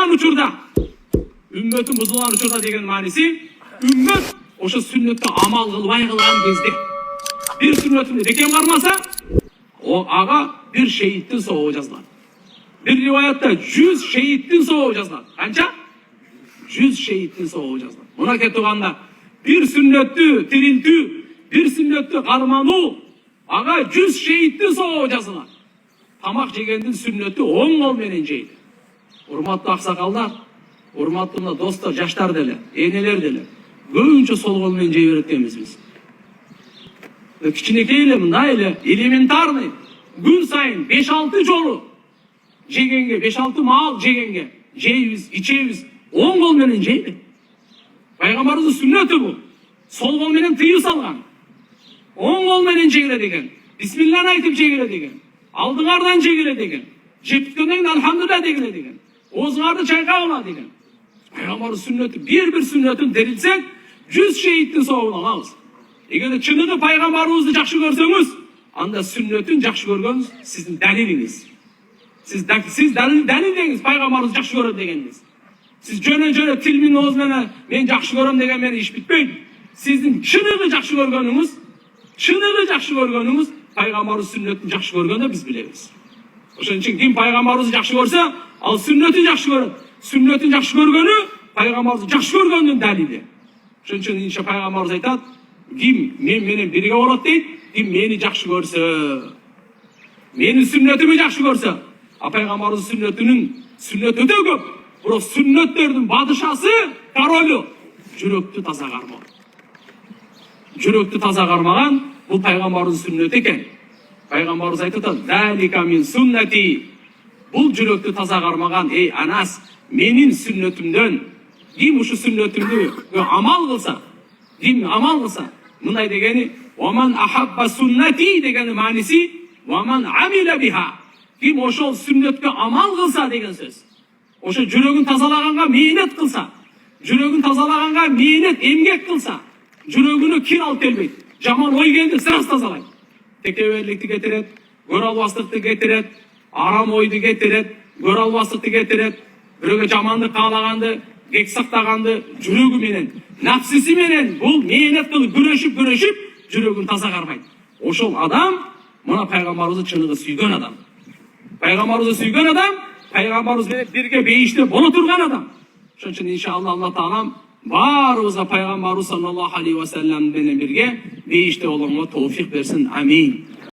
buzulgan учурда, ümmetin buzulgan учурда деген манisi, ümmet oşo sünnetті амал кылбай кылган кезде, bir sünnetini бекем кармаса, o ağa bir şehittin soğuğu жазылат. Bir rivayatta 100 şehittin soğuğu жазылат. Kança? 100 şehittin soğuğu жазылат. Buna ketuganda bir sünnetті tiriltүү, bir sünnetті karmanuu, ağa 100 şehittin soğuğu жазылат. Tamak жегендин sünneti 10 kol menen жейди. Урматтуу аксакалдар, урматтуу мына достор, жаштар деле, энелер деле. Көбүнчө сол кол менен жей берет экенбиз биз. Кичинекей эле, мындай эле элементарный gün сайын 5-6 жолу жегенге, 5-6 маал жегенге, жейбиз, ичебиз, 10 кол менен жейди. Пайгамбарыбыздын сүннөтү бул. Сол кол менен тыюу салган. 10 kol менен жегиле деген. Бисмиллахны айтып жегиле деген. Алдыңардан жегиле деген. Жеп бүткөндөн кийин алхамдулилlah дегиле деген. Оозуңарды чайкагыла деген. Пайгамбардын сүннөтү, bir сүннөтүн терилсек, 100 шейиттин соогун алабыз. Эгер чыныгы пайгамбарыбызды жакшы көрсөңүз, анда сүннөтүн жакшы көргөнүз сиздин далилиңиз. Siz dalildеңиz пайгамбарыбызды жакшы көрөм дегениңиз. Siz жөнө тил менен ооз менен мен жакшы көрөм деген менен иш бүтпөйт. Сиздин чыныгы жакшы көргөнүңүз пайгамбарыбыз сүннөтүн жакшы көргөндө биз билебиз. Ошон үчүн ким пайгамбарыбызды жакшы көрсө, ал сүннөтүн жакшы көрөт. Сүннөтүн жакшы көргөнү пайгамбарыбызды жакшы көргөндүн далили. Ошон үчүн инша пайгамбарыбыз айтат, ким мен менен бирге болот дейт, ким мени жакшы көрсө, менин сүннөтүмү жакшы көрсө. А пайгамбарыбыздын сүннөтү өтө көп. Бирок сүннөттөрдүн бадышасы, королу жүрөктү таза кармоо. Жүрөктү таза кармаган бул пайгамбарыбыздын сүннөтү экен. Пайгамбарыбыз айтып атат, "Залика мин суннати." Бул жүрөктү таза кармаган, ey Анас, менин сүннөтүмдөн. Ким ушу сүннөтүмдү амал кылса, мындай дегени, "Ваман ахабба суннати" дегени мааниси, "Ваман амила биха." Ким ошол сүннөткө амал кылса деген сөз. Ошо жүрөгүн тазалаганга мээнет кылса, жүрөгүн тазалаганга мээнет эмгек кылса, жүрөгүнө кир алып келбейт. Жаман ой келди, сырас тазалайт. Текеберликти кетирет, көрө албастыкты кетирет, арам ойду кетирет, көрө албастыкты кетирет, бирөөгө жамандык каалаганды, кек сактаганды жүрөгү менен, напсиси менен бул мээнет кылып күрөшүп, жүрөгүн таза кармайт. Ошол адам мына пайгамбарыбызды чыныгы сүйгөн адам. Пайгамбарыбызды сүйгөн адам, пайгамбарыбыз менен бирге бейиште боло турган адам. Ошон үчүн иншалла Аллах таалам баарыбызга пайгамбарыбыз саллаллаху алейхи ва саллям менен бирге бейиште болгонго товфик берсин. Амин.